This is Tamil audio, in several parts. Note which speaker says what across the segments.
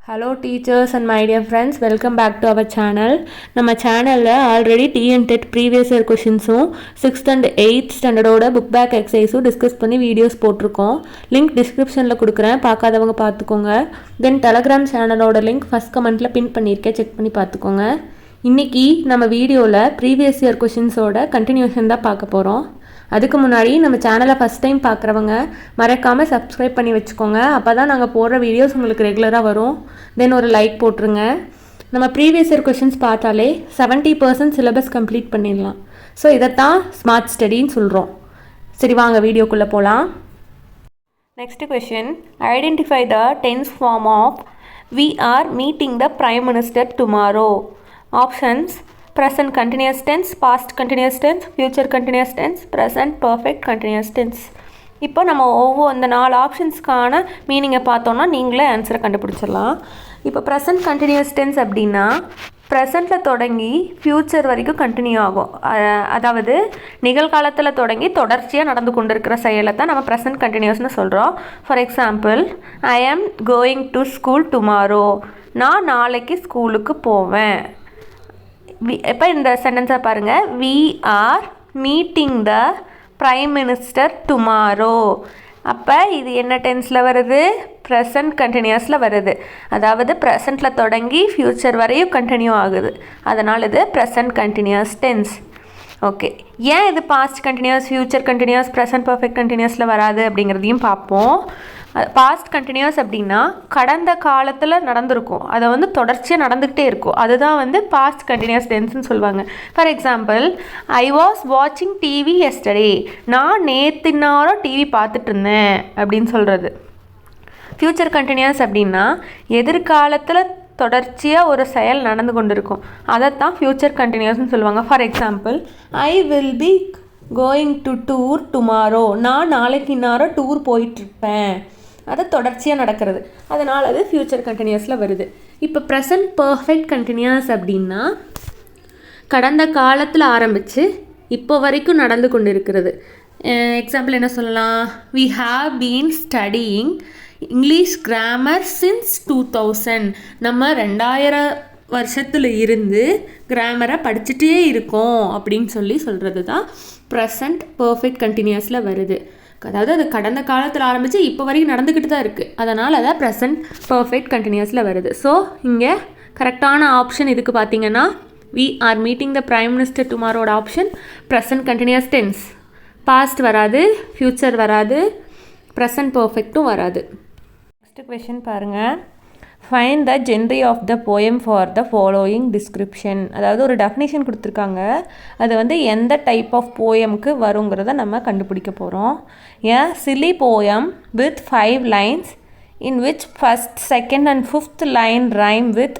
Speaker 1: Hello teachers and my dear friends, welcome back to our channel. நம்ம சேனலில் ஆல்ரெடி Tntet ப்ரீவியஸ் இயர் கொஷின்ஸும் 6th and 8th ஸ்டாண்டர்டோட புக் பேக் எக்ஸசைஸும் டிஸ்கஸ் பண்ணி வீடியோஸ் போட்டிருக்கோம். லிங்க் டிஸ்கிரிப்ஷனில் கொடுக்குறேன், பார்க்காதவங்க பார்த்துக்கோங்க. தென் டெலகிராம் சேனலோட லிங்க் ஃபஸ்ட் கமெண்ட்டில் பின் பண்ணியிருக்கேன், செக் பண்ணி பார்த்துக்கோங்க. இன்றைக்கி நம்ம வீடியோவில் ப்ரீவியஸ் இயர் கொஷின்ஸோட கண்டினியூஷன் தான் பார்க்க போகிறோம். அதுக்கு முன்னாடி நம்ம சேனலை ஃபஸ்ட் டைம் பார்க்குறவங்க மறக்காமல் சப்ஸ்கிரைப் பண்ணி வச்சுக்கோங்க. அப்போ தான் நாங்கள் போடுற வீடியோஸ் உங்களுக்கு ரெகுலராக வரும். தென் ஒரு லைக் போட்டுருங்க. நம்ம ப்ரீவியஸ் இயர் கொஷின்ஸ் பார்த்தாலே 70% சிலபஸ் கம்ப்ளீட் பண்ணிடலாம். ஸோ இதைத்தான் ஸ்மார்ட் ஸ்டடின்னு சொல்கிறோம். சரி, வாங்க வீடியோக்குள்ளே போகலாம். Next question, identify the tense form of we are meeting the prime minister tomorrow. Options: present continuous tense, past continuous tense, future continuous tense, present perfect continuous tense. இப்போ நம்ம இந்த 4 ஆப்ஷன்ஸ்க்கான மீனிங்கை பார்த்தோன்னா நீங்களே ஆன்சரை கண்டுபிடிச்சிடலாம். இப்போ ப்ரெசன்ட் கண்டினியூஸ் டென்ஸ் அப்படின்னா ப்ரெசண்ட்டில் தொடங்கி ஃப்யூச்சர் வரைக்கும் கண்டினியூ ஆகும். அதாவது நிகழ்காலத்தில் தொடங்கி தொடர்ச்சியாக நடந்து கொண்டு இருக்கிற செயலை தான் நம்ம ப்ரெசன்ட் கண்டினியூஸ்னு சொல்கிறோம். For example, I am going to school tomorrow. நான் நாளைக்கு ஸ்கூலுக்கு போவேன். இப்போ இந்த சென்டென்ஸை பாருங்கள், we are meeting the prime minister tomorrow. அப்போ இது என்ன டென்ஸில் வருது? ப்ரெசன்ட் கண்டினியூஸில் வருது. அதாவது ப்ரெசண்ட்டில் தொடங்கி ஃப்யூச்சர் வரையும் கண்டினியூ ஆகுது. அதனால் இது ப்ரெசன்ட் கண்டினியூஸ் டென்ஸ். ஓகே, ஏன் இது past continuous, future continuous, present perfect கண்டினியூஸில் வராது அப்படிங்கிறதையும் பார்ப்போம். பாஸ்ட் கண்டினியூஸ் அப்படின்னா கடந்த காலத்தில் நடந்திருக்கும், அதை தொடர்ச்சியாக நடந்துக்கிட்டே இருக்கும். அதுதான் பாஸ்ட் கண்டினியூஸ் டென்ஸ்னு சொல்லுவாங்க. ஃபார் எக்ஸாம்பிள், ஐ வாஸ் வாட்சிங் டிவி எஸ்டர்டே. நான் நேற்று நேரம் டிவி பார்த்துட்டு இருந்தேன் அப்படின்னு சொல்கிறது. ஃப்யூச்சர் கண்டினியூஸ் அப்படின்னா எதிர்காலத்தில் தொடர்ச்சியாக ஒரு செயல் நடந்து கொண்டு இருக்கும். அதைத்தான் ஃப்யூச்சர் கண்டினியூஸ்னு சொல்லுவாங்க. For example, I will be going to tour tomorrow. நான் நாளைக்கு நேரம் டூர் போயிட்டுருப்பேன். அது தொடர்ச்சியாக நடக்கிறது. அதனால் அது ஃப்யூச்சர் கண்டினியூஸில் வருது. இப்போ ப்ரெசன்ட் பர்ஃபெக்ட் கண்டினியூஸ் அப்படின்னா கடந்த காலத்தில் ஆரம்பித்து இப்போ வரைக்கும் நடந்து கொண்டு இருக்கிறது. எக்ஸாம்பிள் என்ன சொல்லலாம்? We have been studying English grammar since 2000. நம்ம 2000 வருஷத்தில் இருந்து கிராமரை படிச்சுட்டே இருக்கோம் அப்படின்னு சொல்கிறது தான் ப்ரெசன்ட் பர்ஃபெக்ட் கண்டினியூஸில் வருது. அதாவது அது கடந்த காலத்தில் ஆரம்பித்து இப்போ வரைக்கும் நடந்துக்கிட்டு தான் இருக்குது. அதனால் அதை ப்ரெசன்ட் பர்ஃபெக்ட் கண்டினியூஸில் வருது. ஸோ இங்கே கரெக்டான ஆப்ஷன் இதுக்கு பார்த்தீங்கன்னா we are meeting the prime minister டுமாரோட option present continuous tense. Past வராது, ஃப்யூச்சர் வராது, ப்ரெசன்ட் பர்ஃபெக்ட்டும் வராது. நெக்ஸ்ட் கொஷின் பாருங்கள். Find the genre of the poem for the following description. அதாவது ஒரு டெஃபினேஷன் கொடுத்துருக்காங்க, அது எந்த டைப் ஆஃப் போயமுக்கு வருங்கிறத நம்ம கண்டுபிடிக்க போகிறோம். A silly poem with 5 lines in which first, second and 5th line rhyme with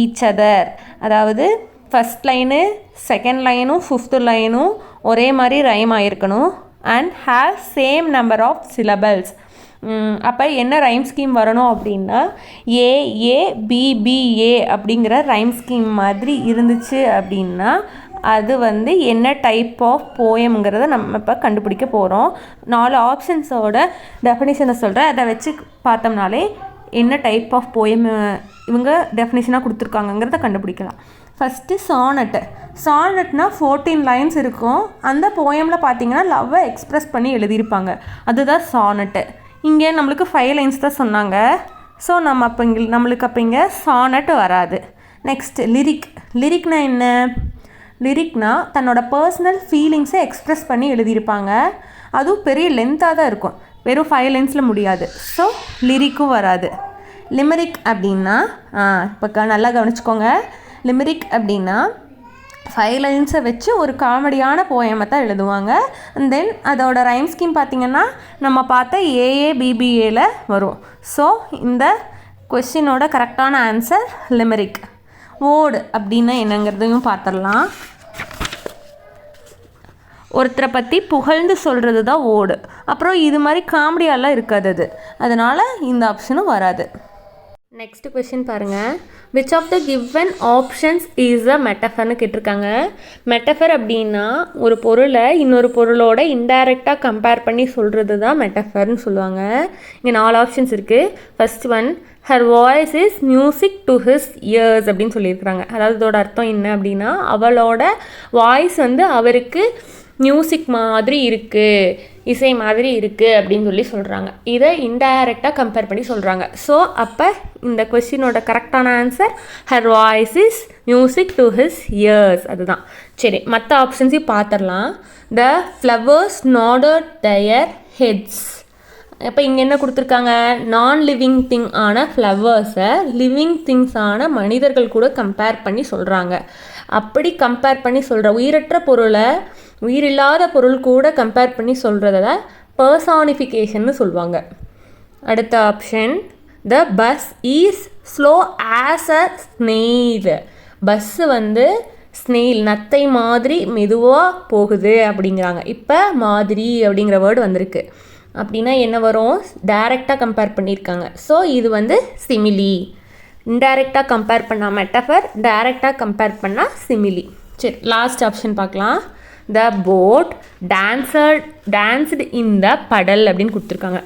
Speaker 1: each other. அதாவது ஃபஸ்ட் லைனு, செகண்ட் லைனும் 5th லைனும் ஒரே மாதிரி ரைம் ஆகிருக்கணும். And have same number of syllables. அப்போ என்ன ரைம் ஸ்கீம் வரணும் அப்படின்னா ஏஏபிபிஏ அப்படிங்கிற ரைம் ஸ்கீம் மாதிரி இருந்துச்சு அப்படின்னா அது என்ன டைப் ஆஃப் போயம்ங்கிறத நம்ம இப்போ கண்டுபிடிக்க போகிறோம். 4 ஆப்ஷன்ஸோட டெஃபினிஷனை சொல்கிறேன். அதை வச்சு பார்த்தோம்னாலே என்ன டைப் ஆஃப் போயம் இவங்க டெஃபினிஷனாக கொடுத்துருக்காங்கங்கிறத கண்டுபிடிக்கலாம். ஃபஸ்ட்டு சானட்டு. சானட்னா 14 lines இருக்கும். அந்த போயமில் பார்த்தீங்கன்னா லவ்வை எக்ஸ்ப்ரெஸ் பண்ணி எழுதியிருப்பாங்க. அதுதான் சானட்டு. இங்கே நம்மளுக்கு 5 lines தான் சொன்னாங்க. ஸோ நம்மளுக்கு இங்கே சானட் வராது. Next lyric. லிரிக்னா என்ன? லிரிக்னா தன்னோட பர்சனல் ஃபீலிங்ஸை எக்ஸ்ப்ரெஸ் பண்ணி எழுதியிருப்பாங்க. அதுவும் பெரிய லென்த்தாக தான் இருக்கும், வெறும் 5 lines முடியாது. ஸோ லிரிக்கும் வராது. லிமரிக் அப்படின்னா இப்போ நல்லா கவனிச்சுக்கோங்க. லிமரிக் அப்படின்னா 5 lines வச்சு ஒரு காமெடியான போயமை தான் எழுதுவாங்க. அண்ட் தென் அதோட ரைம் ஸ்கீம் பார்த்திங்கன்னா நம்ம பார்த்த ஏஏபிபிஏல வரும். ஸோ இந்த கொஸ்டினோட கரெக்டான ஆன்சர் லிமரிக். ஓடு அப்படின்னா என்னங்கிறதையும் பார்த்துடலாம். ஒருத்தரை பற்றி புகழ்ந்து சொல்கிறது தான் ஓடு. அப்புறம் இது மாதிரி காமெடியாலாம் இருக்காது அது. அதனால் இந்த ஆப்ஷனும் வராது. நெக்ஸ்ட் கொஷின் பாருங்கள். Which of the given options is a மெட்டஃபர்னு கேட்டிருக்காங்க. மெட்டஃபர் அப்படின்னா ஒரு பொருளை இன்னொரு பொருளோட இன்டைரக்டாக கம்பேர் பண்ணி சொல்கிறது தான் மெட்டஃபர்னு சொல்லுவாங்க. இங்கே 4 ஆப்ஷன்ஸ் இருக்குது. First one, her voice is music to his ears அப்படின்னு சொல்லியிருக்கிறாங்க. அதாவது இதோட அர்த்தம் என்ன அப்படின்னா அவளோட வாய்ஸ் வந்து அவருக்கு மியூசிக் மாதிரி இருக்குது, இசை மாதிரி இருக்குது அப்படின்னு சொல்லி சொல்கிறாங்க. இதை இன்டைரக்டாக கம்பேர் பண்ணி சொல்கிறாங்க. ஸோ அப்போ இந்த கொஸ்டினோட கரெக்டான answer her voice is music to his ears. அதுதான். சரி, மற்ற ஆப்ஷன்ஸையும் பார்த்துடலாம். The flowers nodded their heads. அப்போ இங்கே என்ன கொடுத்துருக்காங்க, நான் லிவிங் திங் ஆன ஃப்ளவர்ஸை லிவிங் திங்ஸ் ஆன மனிதர்கள் கூட கம்பேர் பண்ணி சொல்கிறாங்க. அப்படி கம்பேர் பண்ணி சொல்கிற உயிரற்ற பொருளை உயிரில்லாத பொருள் கூட கம்பேர் பண்ணி சொல்கிறத பர்சானிஃபிகேஷன்னு சொல்லுவாங்க. அடுத்த option, the bus is slow as a snail. Bus வந்து ஸ்னெயில் நத்தை மாதிரி மெதுவாக போகுது அப்படிங்கிறாங்க. இப்போ மாதிரி அப்படிங்கிற வேர்டு வந்திருக்கு. அப்படின்னா என்ன வரும், டைரெக்டாக கம்பேர் பண்ணியிருக்காங்க. ஸோ இது வந்து சிமிலி. இன்டைரக்டாக கம்பேர் பண்ணால் மெட்டஃபர், டைரெக்டாக கம்பேர் பண்ணால் சிமிலி. சரி, லாஸ்ட் ஆப்ஷன் பார்க்கலாம். த போட் டான்ஸ்டு இன் த படல் அப்படின்னு கொடுத்துருக்காங்க.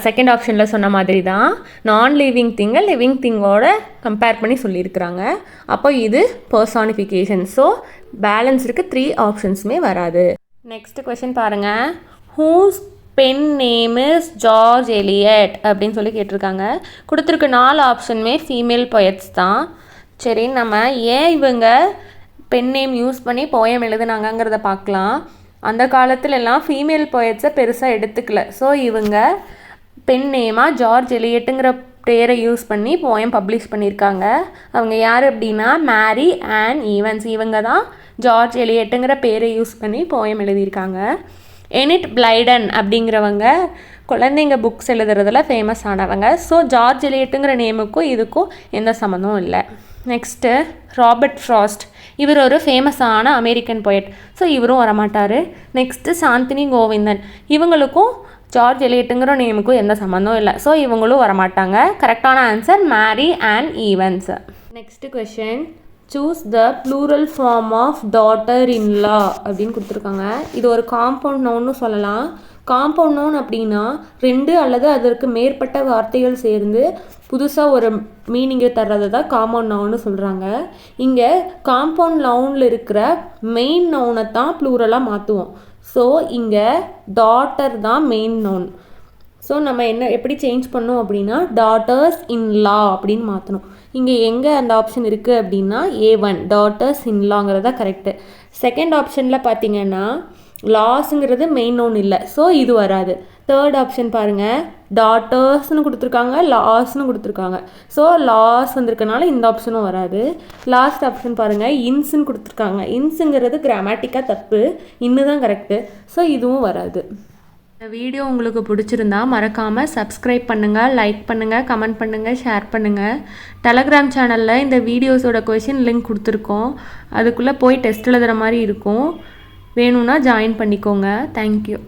Speaker 1: செகண்ட் ஆப்ஷனில் சொன்ன மாதிரி தான் நான் லிவிங் திங்கை லிவிங் திங்கோட கம்பேர் பண்ணி சொல்லியிருக்கிறாங்க. அப்போ இது பர்சானிஃபிகேஷன். ஸோ பேலன்ஸ் இருக்குது, 3 ஆப்ஷன்ஸுமே வராது. நெக்ஸ்ட் கொஷின் பாருங்கள். Whose pen name is George Eliot அப்படின்னு சொல்லி கேட்டிருக்காங்க. கொடுத்துருக்க 4 ஆப்ஷனுமே ஃபீமேல் பொயட்ஸ் தான். சரி, நம்ம ஏன் இவங்க பென் நேம் யூஸ் பண்ணி போயம் எழுதுனாங்கங்கிறத பார்க்கலாம். அந்த காலத்துல எல்லாம் ஃபீமேல் பொயட்ஸை பெருசாக எடுத்துக்கல. ஸோ இவங்க பென் நேமாக ஜார்ஜ் எலியட்டுங்கிற பேரை யூஸ் பண்ணி போயம் பப்ளிஷ் பண்ணியிருக்காங்க. அவங்க யார் அப்படின்னா மேரி அண்ட் ஈவன்ஸ். இவங்க தான் ஜார்ஜ் எலியட்டுங்கிற பேரை யூஸ் பண்ணி போயம் எழுதியிருக்காங்க. எனிட் பிளைடன் அப்படிங்கிறவங்க குழந்தைங்க புக்ஸ் எழுதுறதுல ஃபேமஸ் ஆனவங்க. ஸோ ஜார்ஜ் எலியட்டுங்கிற நேமுக்கும் இதுக்கும் எந்த சம்மந்தமும் இல்லை. Next Robert frost. இவர் ஒரு ஃபேமஸான அமெரிக்கன் பொயட். ஸோ இவரும் வரமாட்டார். நெக்ஸ்ட்டு சாந்தினி கோவிந்தன். இவங்களுக்கும் ஜார்ஜ் எலியட்டுங்கிற நேமுக்கும் எந்த சம்மந்தமும் இல்லை. ஸோ இவங்களும் வரமாட்டாங்க. கரெக்டான answer Mary and Evans. Next question, choose the plural form of daughter in law அப்படின்னு கொடுத்துருக்காங்க. இது ஒரு காம்பவுண்ட் நவுன்னு சொல்லலாம். காம்பவுண்ட் நவுன் அப்படின்னா 2 அல்லது அதற்கு மேற்பட்ட வார்த்தைகள் சேர்ந்து புதுசாக ஒரு மீனிங்கை தர்றது தான் காம்பவுண்ட் நவுன்னு சொல்கிறாங்க. இங்கே காம்பவுண்ட் நவுனில் இருக்கிற மெயின் நவுனை தான் ப்ளூரலாக மாற்றுவோம். ஸோ இங்கே டாட்டர் தான் மெயின் நவுன். ஸோ நம்ம எப்படி சேஞ்ச் பண்ணோம் அப்படின்னா டாட்டர்ஸ் இன் லா அப்படின்னு மாற்றணும். இங்கே எங்கே அந்த ஆப்ஷன் இருக்குது அப்படின்னா A1 டாட்டர்ஸ் இன் லாங்கிறதா கரெக்டு. செகண்ட் ஆப்ஷனில் பார்த்தீங்கன்னா லாஸுங்கிறது மெயின் நவுன் இல்லை. ஸோ இது வராது. தேர்ட் ஆப்ஷன் பாருங்கள், டாட்டர்ஸ்னு கொடுத்துருக்காங்க, லாஸ்ன்னு கொடுத்துருக்காங்க. ஸோ லாஸ் வந்திருக்கனால இந்த ஆப்ஷனும் வராது. லாஸ்ட் ஆப்ஷன் பாருங்கள், இன்ஸுன்னு கொடுத்துருக்காங்க. இன்ஸுங்கிறது கிராமட்டிக்காக தப்பு, இன்னும் தான் கரெக்டு. ஸோ இதுவும் வராது. இந்த வீடியோ உங்களுக்கு பிடிச்சிருந்தா மறக்காமல் சப்ஸ்கிரைப் பண்ணுங்கள், லைக் பண்ணுங்கள், கமெண்ட் பண்ணுங்கள், ஷேர் பண்ணுங்கள். டெலகிராம் சேனலில் இந்த வீடியோஸோட கொஷின் லிங்க் கொடுத்துருக்கோம். அதுக்குள்ளே போய் டெஸ்ட் எழுதுகிற மாதிரி இருக்கும். வேணும்னா ஜாயின் பண்ணிக்கோங்க. தேங்க்யூ.